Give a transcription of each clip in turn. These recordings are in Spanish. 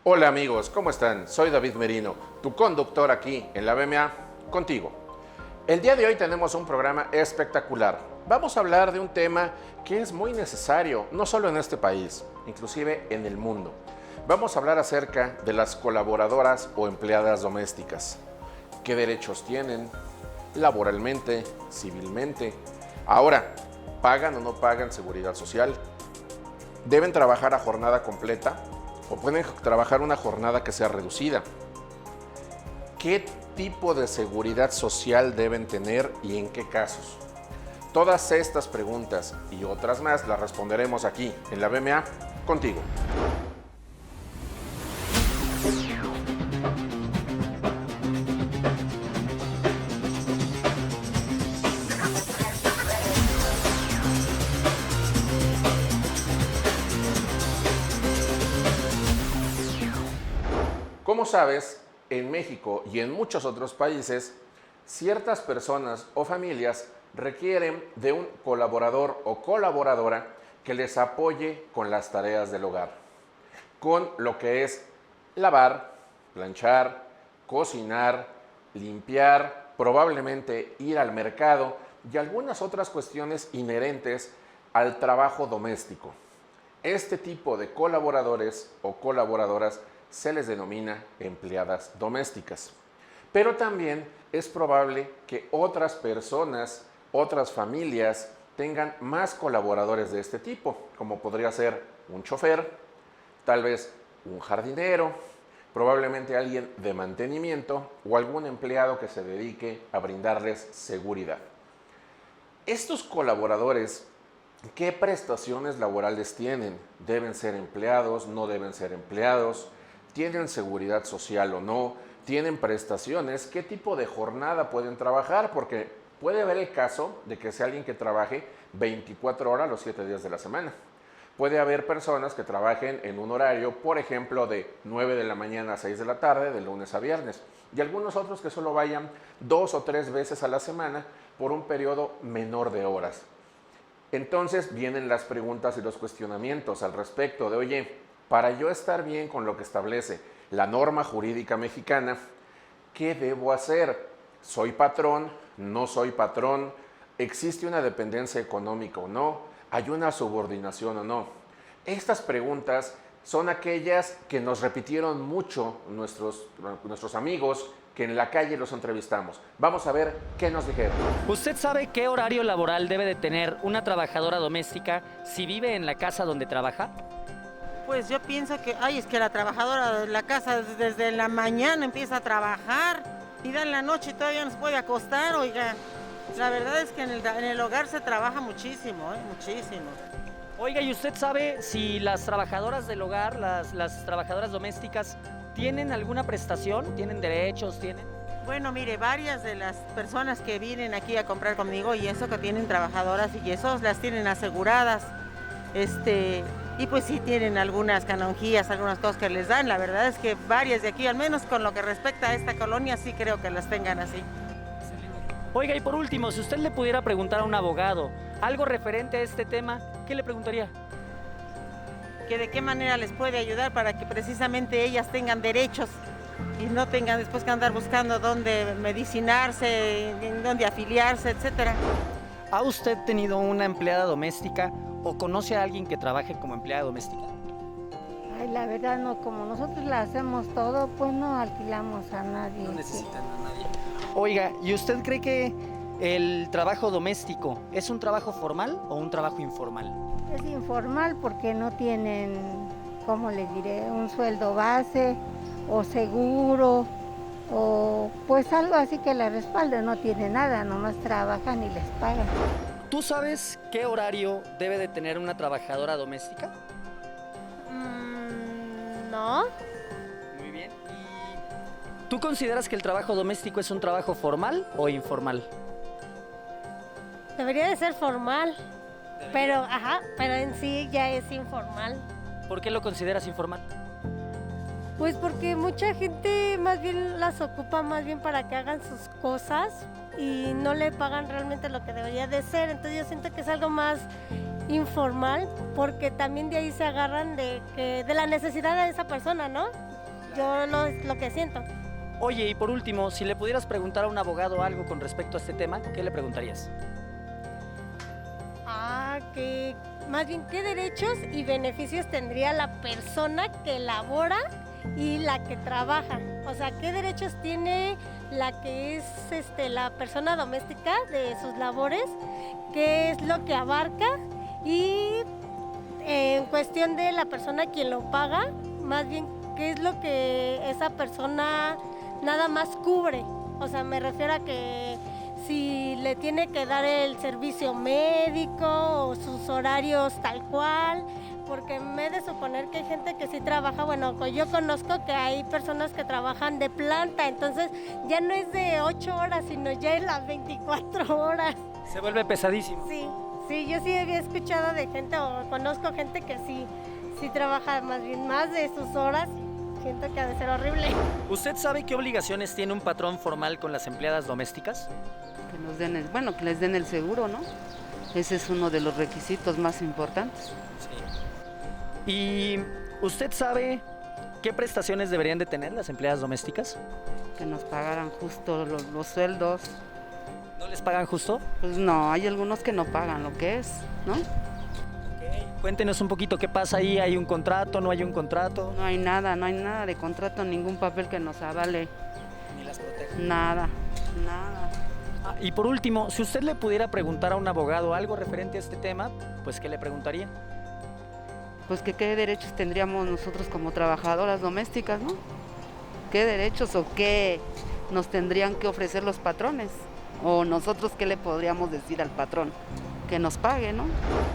Hola amigos, ¿cómo están? Soy David Merino, tu conductor aquí en la BMA, contigo. El día de hoy tenemos un programa espectacular. Vamos a hablar de un tema que es muy necesario, no solo en este país, inclusive en el mundo. Vamos a hablar acerca de las colaboradoras o empleadas domésticas. ¿Qué derechos tienen? Laboralmente, civilmente. Ahora, ¿pagan o no pagan seguridad social? ¿Deben trabajar a jornada completa o pueden trabajar una jornada que sea reducida? ¿Qué tipo de seguridad social deben tener y en qué casos? Todas estas preguntas y otras más las responderemos aquí en la BMA contigo. Como sabes, en México y en muchos otros países, ciertas personas o familias requieren de un colaborador o colaboradora que les apoye con las tareas del hogar, con lo que es lavar, planchar, cocinar, limpiar, probablemente ir al mercado y algunas otras cuestiones inherentes al trabajo doméstico. Este tipo de colaboradores o colaboradoras se les denomina empleadas domésticas. Pero también es probable que otras personas, otras familias, tengan más colaboradores de este tipo, como podría ser un chofer, tal vez un jardinero, probablemente alguien de mantenimiento o algún empleado que se dedique a brindarles seguridad. Estos colaboradores, ¿qué prestaciones laborales tienen? ¿Deben ser empleados? ¿No deben ser empleados? ¿Tienen seguridad social o no? ¿Tienen prestaciones? ¿Qué tipo de jornada pueden trabajar? Porque puede haber el caso de que sea alguien que trabaje 24 horas los 7 días de la semana. Puede haber personas que trabajen en un horario, por ejemplo, de 9 de la mañana a 6 de la tarde, de lunes a viernes. Y algunos otros que solo vayan 2 o 3 veces a la semana por un periodo menor de horas. Entonces vienen las preguntas y los cuestionamientos al respecto de, oye, para yo estar bien con lo que establece la norma jurídica mexicana, ¿qué debo hacer? ¿Soy patrón? ¿No soy patrón? ¿Existe una dependencia económica o no? ¿Hay una subordinación o no? Estas preguntas son aquellas que nos repitieron mucho nuestros amigos que en la calle los entrevistamos. Vamos a ver qué nos dijeron. ¿Usted sabe qué horario laboral debe de tener una trabajadora doméstica si vive en la casa donde trabaja? Pues yo pienso que, es que la trabajadora de la casa desde la mañana empieza a trabajar y da en la noche y todavía no se puede acostar, oiga. La verdad es que en el hogar se trabaja muchísimo, muchísimo. Oiga, ¿y usted sabe si las trabajadoras del hogar, las trabajadoras domésticas, tienen alguna prestación? ¿Tienen derechos? ¿Tienen? Bueno, mire, varias de las personas que vienen aquí a comprar conmigo y eso que tienen trabajadoras y eso las tienen aseguradas. Y pues sí tienen algunas canonjías, algunas cosas que les dan. La verdad es que varias de aquí, al menos con lo que respecta a esta colonia, sí creo que las tengan así. Oiga, y por último, si usted le pudiera preguntar a un abogado algo referente a este tema, ¿qué le preguntaría? Que de qué manera les puede ayudar para que precisamente ellas tengan derechos y no tengan después que andar buscando dónde medicinarse, dónde afiliarse, etcétera. ¿Ha usted tenido una empleada doméstica o conoce a alguien que trabaje como empleada doméstica? Ay, la verdad no, como nosotros la hacemos todo, pues no alquilamos a nadie. No necesitan a nadie. Oiga, ¿y usted cree que el trabajo doméstico es un trabajo formal o un trabajo informal? Es informal porque no tienen, ¿cómo les diré? Un sueldo base o seguro o pues algo así que la respalde. No tiene nada, nomás trabajan y les pagan. ¿Tú sabes qué horario debe de tener una trabajadora doméstica? No. Muy bien. ¿Y tú consideras que el trabajo doméstico es un trabajo formal o informal? Debería de ser formal, pero en sí ya es informal. ¿Por qué lo consideras informal? Pues porque mucha gente más bien las ocupa más bien para que hagan sus cosas y no le pagan realmente lo que debería de ser. Entonces yo siento que es algo más informal porque también de ahí se agarran de la necesidad de esa persona, ¿no? yo lo que siento. Oye, y por último, si le pudieras preguntar a un abogado algo con respecto a este tema, ¿qué le preguntarías? Que más bien, ¿qué derechos y beneficios tendría la persona que labora y la que trabaja? O sea, ¿qué derechos tiene la que es la persona doméstica de sus labores? ¿Qué es lo que abarca? Y en cuestión de la persona quien lo paga, más bien, ¿qué es lo que esa persona nada más cubre? O sea, me refiero a que si le tiene que dar el servicio médico o sus horarios tal cual, porque me he de suponer que hay gente que sí trabaja, bueno, yo conozco que hay personas que trabajan de planta, entonces ya no es de 8 horas, sino ya es las 24 horas. Se vuelve pesadísimo. Sí, yo sí había escuchado de gente, o conozco gente que sí trabaja más bien más de sus horas. Siento que ha de ser horrible. ¿Usted sabe qué obligaciones tiene un patrón formal con las empleadas domésticas? Que nos den que les den el seguro, ¿no? Ese es uno de los requisitos más importantes. Sí. ¿Y usted sabe qué prestaciones deberían de tener las empleadas domésticas? Que nos pagaran justo los sueldos. ¿No les pagan justo? Pues no, hay algunos que no pagan lo que es, ¿no? Cuéntenos un poquito qué pasa ahí, ¿hay un contrato, no hay un contrato? No hay nada de contrato, ningún papel que nos avale. Ni las protege. Nada. Y por último, si usted le pudiera preguntar a un abogado algo referente a este tema, pues ¿qué le preguntaría? Pues que qué derechos tendríamos nosotros como trabajadoras domésticas, ¿no? ¿Qué derechos o qué nos tendrían que ofrecer los patrones? O nosotros qué le podríamos decir al patrón, que nos pague, ¿no?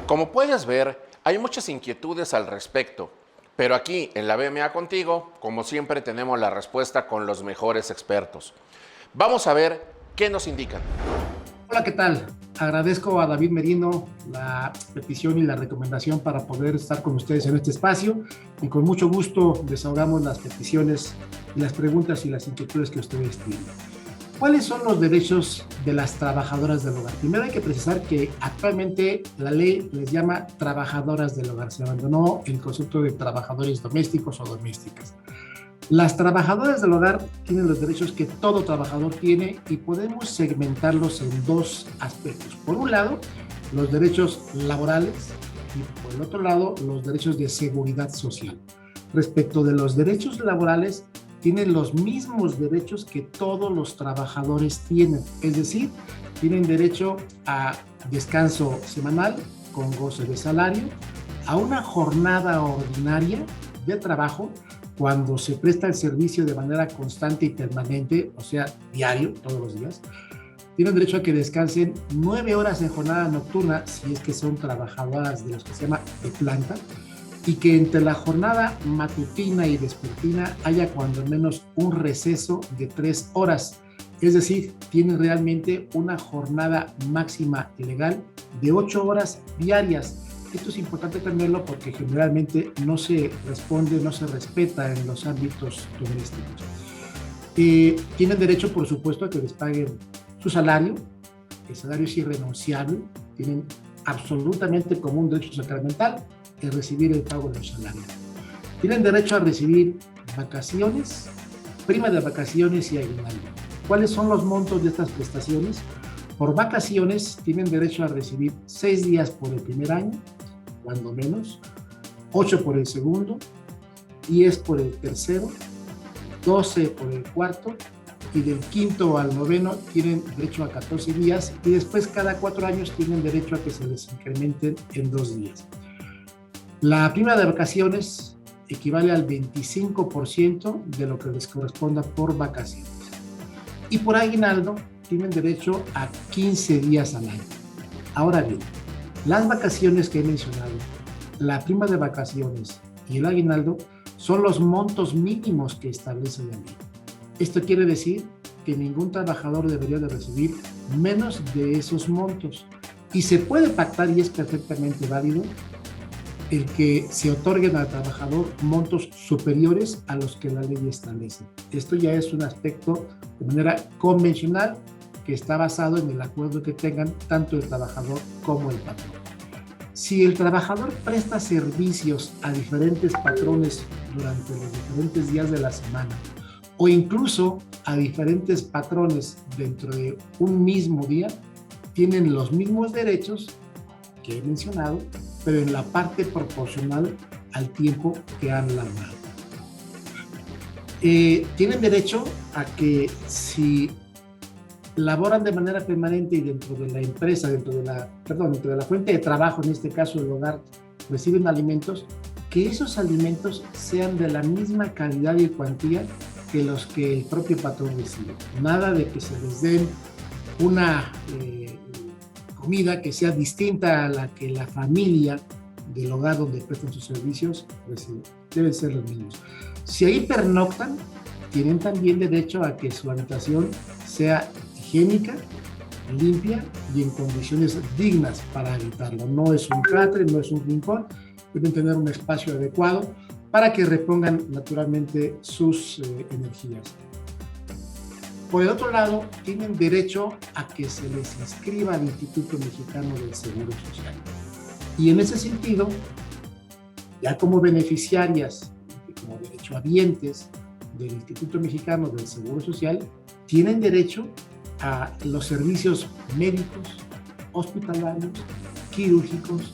Como puedes ver, hay muchas inquietudes al respecto, pero aquí en la BMA Contigo, como siempre, tenemos la respuesta con los mejores expertos. Vamos a ver qué nos indican. Hola, ¿qué tal? Agradezco a David Merino la petición y la recomendación para poder estar con ustedes en este espacio y con mucho gusto desahogamos las peticiones y las preguntas y las inquietudes que ustedes tienen. ¿Cuáles son los derechos de las trabajadoras del hogar? Primero hay que precisar que actualmente la ley les llama trabajadoras del hogar. Se abandonó el concepto de trabajadores domésticos o domésticas. Las trabajadoras del hogar tienen los derechos que todo trabajador tiene y podemos segmentarlos en dos aspectos. Por un lado, los derechos laborales y por el otro lado, los derechos de seguridad social. Respecto de los derechos laborales, tienen los mismos derechos que todos los trabajadores tienen, es decir, tienen derecho a descanso semanal con goce de salario, a una jornada ordinaria de trabajo cuando se presta el servicio de manera constante y permanente, o sea, diario, todos los días. Tienen derecho a que descansen 9 horas en jornada nocturna, si es que son trabajadoras de los que se llama de planta, y que entre la jornada matutina y vespertina haya cuando menos un receso de 3 horas. Es decir, tienen realmente una jornada máxima legal de 8 horas diarias. Esto es importante tenerlo porque generalmente no se responde, no se respeta en los ámbitos domésticos. Tienen derecho, por supuesto, a que les paguen su salario. El salario es irrenunciable. Tienen absolutamente como un derecho sacramental el recibir el pago de los salarios. Tienen derecho a recibir vacaciones, prima de vacaciones y aguinaldo. ¿Cuáles son los montos de estas prestaciones? Por vacaciones tienen derecho a recibir 6 días por el primer año, cuando menos, 8 por el segundo, 10 por el tercero, 12 por el cuarto y del quinto al noveno tienen derecho a 14 días y después cada 4 años tienen derecho a que se les incrementen en 2 días. La prima de vacaciones equivale al 25% de lo que les corresponda por vacaciones. Y por aguinaldo tienen derecho a 15 días al año. Ahora bien, las vacaciones que he mencionado, la prima de vacaciones y el aguinaldo son los montos mínimos que establece la ley. Esto quiere decir que ningún trabajador debería de recibir menos de esos montos. Y se puede pactar, y es perfectamente válido, el que se otorguen al trabajador montos superiores a los que la ley establece. Esto ya es un aspecto de manera convencional que está basado en el acuerdo que tengan tanto el trabajador como el patrón. Si el trabajador presta servicios a diferentes patrones durante los diferentes días de la semana, o incluso a diferentes patrones dentro de un mismo día, tienen los mismos derechos que he mencionado, pero en la parte proporcional al tiempo que han laborado. Tienen derecho a que si laboran de manera permanente y dentro de la empresa, dentro de la fuente de trabajo, en este caso el hogar, reciben alimentos, que esos alimentos sean de la misma calidad y cuantía que los que el propio patrón recibe. Nada de que se les den una comida que sea distinta a la que la familia del hogar donde prestan sus servicios recibe. Deben ser los mismos. Si ahí pernoctan, tienen también derecho a que su habitación sea higiénica, limpia y en condiciones dignas para habitarlo. No es un catre, no es un rincón, deben tener un espacio adecuado para que repongan naturalmente sus energías. Por el otro lado, tienen derecho a que se les inscriba al Instituto Mexicano del Seguro Social. Y en ese sentido, ya como beneficiarias, como derechohabientes del Instituto Mexicano del Seguro Social, tienen derecho a los servicios médicos, hospitalarios, quirúrgicos,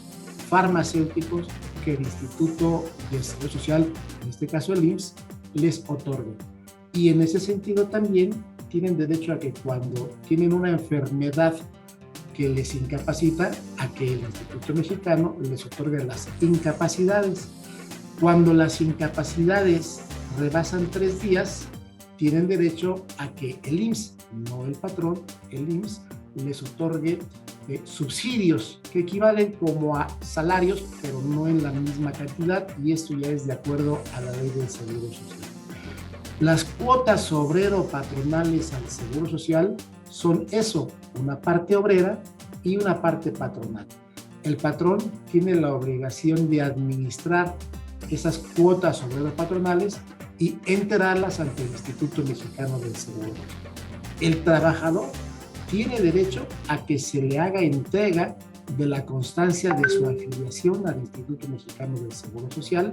farmacéuticos que el Instituto del Seguro Social, en este caso el IMSS, les otorga. Y en ese sentido también tienen derecho a que cuando tienen una enfermedad que les incapacita, a que el Instituto Mexicano les otorgue las incapacidades. Cuando las incapacidades rebasan 3 días, tienen derecho a que el IMSS, no el patrón, el IMSS, les otorgue subsidios que equivalen como a salarios, pero no en la misma cantidad, y esto ya es de acuerdo a la ley del Seguro Social. Las cuotas obrero-patronales al Seguro Social son eso, una parte obrera y una parte patronal. El patrón tiene la obligación de administrar esas cuotas obrero-patronales y enterarlas ante el Instituto Mexicano del Seguro. El trabajador tiene derecho a que se le haga entrega de la constancia de su afiliación al Instituto Mexicano del Seguro Social,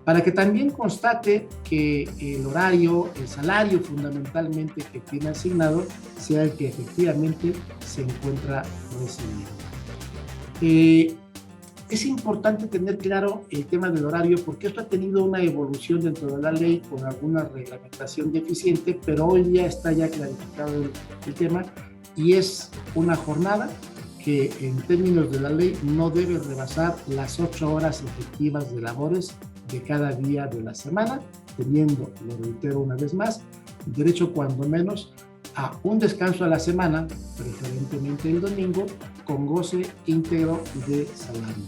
para que también constate que el horario, el salario fundamentalmente que tiene asignado, sea el que efectivamente se encuentra recibiendo. Es importante tener claro el tema del horario, porque esto ha tenido una evolución dentro de la ley con alguna reglamentación deficiente, pero hoy día está ya clarificado el tema, y es una jornada que en términos de la ley no debe rebasar las 8 horas efectivas de labores de cada día de la semana, teniendo, lo reitero una vez más, derecho cuando menos a un descanso a la semana, preferentemente el domingo, con goce íntegro de salario.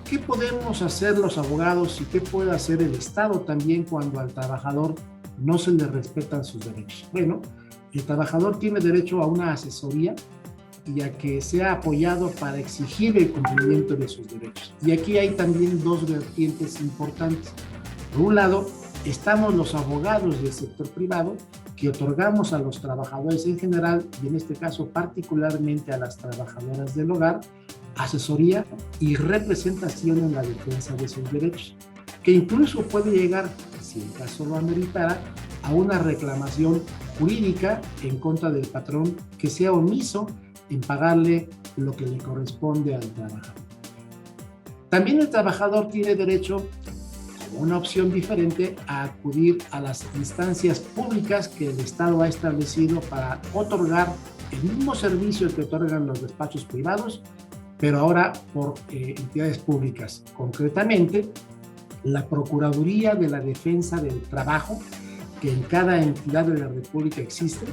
¿Qué podemos hacer los abogados y qué puede hacer el Estado también cuando al trabajador no se le respetan sus derechos? Bueno, el trabajador tiene derecho a una asesoría y a que sea apoyado para exigir el cumplimiento de sus derechos. Y aquí hay también 2 vertientes importantes. Por un lado, estamos los abogados del sector privado que otorgamos a los trabajadores en general, y en este caso particularmente a las trabajadoras del hogar, asesoría y representación en la defensa de sus derechos, que incluso puede llegar, si el caso lo ameritara, a una reclamación jurídica en contra del patrón que sea omiso en pagarle lo que le corresponde al trabajador. También el trabajador tiene derecho, como una opción diferente, a acudir a las instancias públicas que el Estado ha establecido para otorgar el mismo servicio que otorgan los despachos privados, pero ahora por entidades públicas. Concretamente, la Procuraduría de la Defensa del Trabajo, que en cada entidad de la República existe,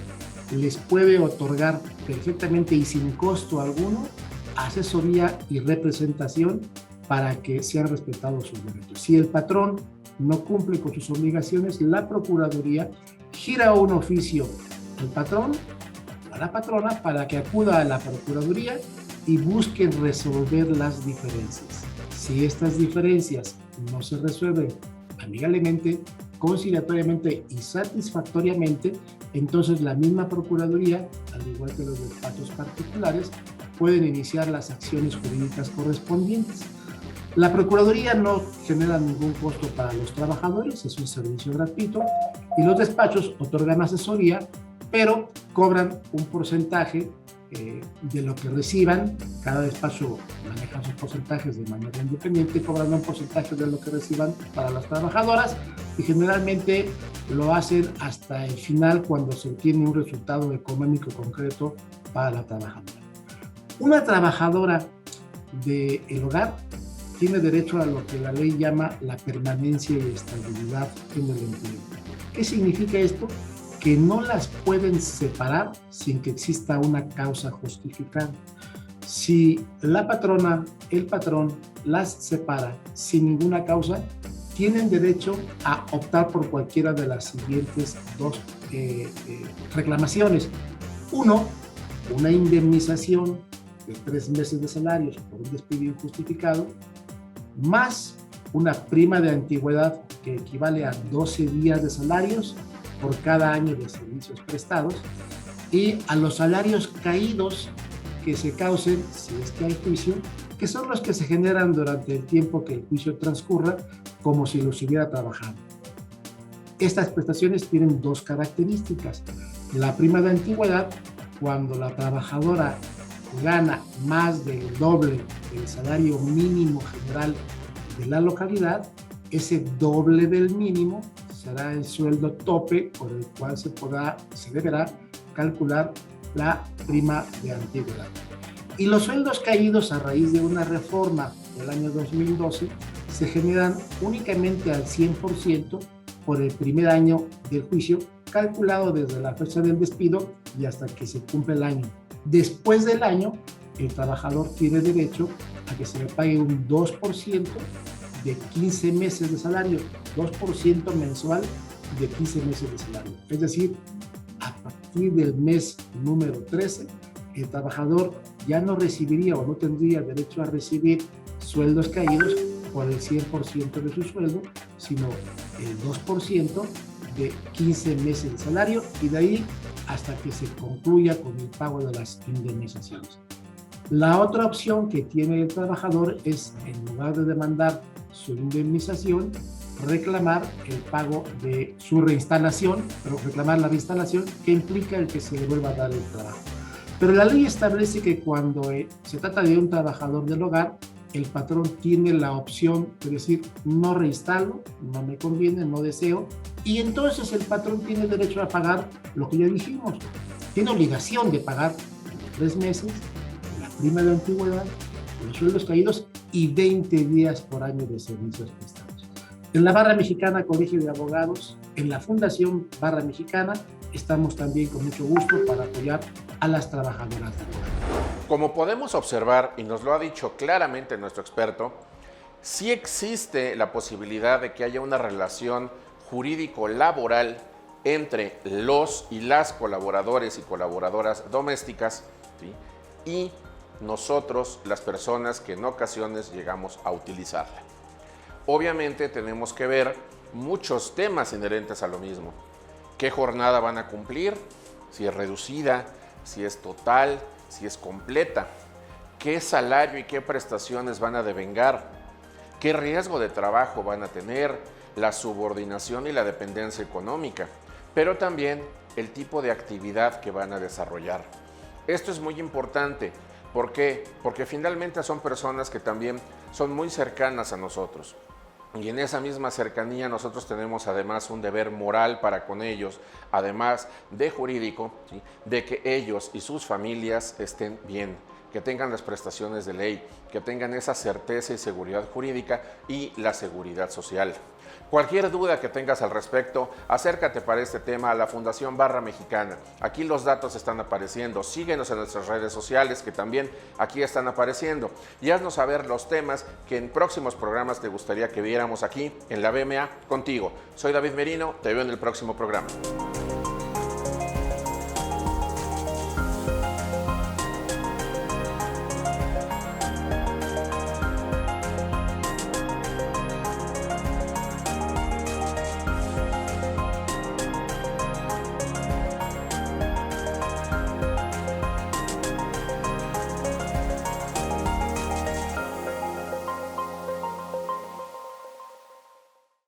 les puede otorgar perfectamente y sin costo alguno asesoría y representación para que sean respetados sus derechos. Si el patrón no cumple con sus obligaciones, la Procuraduría gira un oficio al patrón, a la patrona, para que acuda a la Procuraduría y busquen resolver las diferencias. Si estas diferencias no se resuelven amigablemente, conciliatoriamente y satisfactoriamente, entonces la misma Procuraduría, al igual que los despachos particulares, pueden iniciar las acciones jurídicas correspondientes. La Procuraduría no genera ningún costo para los trabajadores, es un servicio gratuito, y los despachos otorgan asesoría, pero cobran un porcentaje de lo que reciban. Cada despacho maneja sus porcentajes de manera independiente, cobran un porcentaje de lo que reciban para las trabajadoras, y generalmente lo hacen hasta el final, cuando se obtiene un resultado económico concreto para la trabajadora. Una trabajadora del hogar tiene derecho a lo que la ley llama la permanencia y estabilidad en el empleo. ¿Qué significa esto? Que no las pueden separar sin que exista una causa justificada. Si la patrona, el patrón las separa sin ninguna causa, tienen derecho a optar por cualquiera de las siguientes dos reclamaciones. Uno, una indemnización de 3 meses de salarios por un despido injustificado, más una prima de antigüedad que equivale a 12 días de salarios por cada año de servicios prestados, y a los salarios caídos que se causen, si es que hay juicio, que son los que se generan durante el tiempo que el juicio transcurra, como si los hubiera trabajado. Estas prestaciones tienen 2 características. La prima de antigüedad, cuando la trabajadora gana más del doble del salario mínimo general de la localidad, ese doble del mínimo será el sueldo tope por el cual se deberá calcular la prima de antigüedad. Y los sueldos caídos a raíz de una reforma del año 2012 se generan únicamente al 100% por el primer año del juicio, calculado desde la fecha del despido y hasta que se cumple el año. Después del año, el trabajador tiene derecho a que se le pague un 2% de 15 meses de salario, 2% mensual de 15 meses de salario. Es decir, a partir del mes número 13, el trabajador ya no recibiría o no tendría derecho a recibir sueldos caídos por el 100% de su sueldo, sino el 2% de 15 meses de salario, y de ahí hasta que se concluya con el pago de las indemnizaciones. La otra opción que tiene el trabajador es, en lugar de demandar su indemnización, reclamar el pago de su reinstalación, pero reclamar la reinstalación, que implica el que se le vuelva a dar el trabajo. Pero la ley establece que cuando se trata de un trabajador del hogar, el patrón tiene la opción de decir: no reinstalo, no me conviene, no deseo, y entonces el patrón tiene derecho a pagar lo que ya dijimos. Tiene obligación de pagar 3 meses, la prima de antigüedad, los sueldos caídos y 20 días por año de servicios prestados. En la Barra Mexicana Colegio de Abogados, en la Fundación Barra Mexicana, estamos también con mucho gusto para apoyar a las trabajadoras del hogar. Como podemos observar, y nos lo ha dicho claramente nuestro experto, sí existe la posibilidad de que haya una relación jurídico-laboral entre los y las colaboradores y colaboradoras domésticas, ¿sí?, y nosotros, las personas que en ocasiones llegamos a utilizarla. Obviamente tenemos que ver muchos temas inherentes a lo mismo. ¿Qué jornada van a cumplir? Si es reducida, si es total, si es completa. ¿Qué salario y qué prestaciones van a devengar? ¿Qué riesgo de trabajo van a tener? La subordinación y la dependencia económica, pero también el tipo de actividad que van a desarrollar. Esto es muy importante. ¿Por qué? Porque finalmente son personas que también son muy cercanas a nosotros. Y en esa misma cercanía nosotros tenemos además un deber moral para con ellos, además de jurídico, ¿sí?, de que ellos y sus familias estén bien, que tengan las prestaciones de ley, que tengan esa certeza y seguridad jurídica y la seguridad social. Cualquier duda que tengas al respecto, acércate para este tema a la Fundación Barra Mexicana. Aquí los datos están apareciendo. Síguenos en nuestras redes sociales, que también aquí están apareciendo. Y haznos saber los temas que en próximos programas te gustaría que viéramos aquí en la BMA contigo. Soy David Merino, te veo en el próximo programa.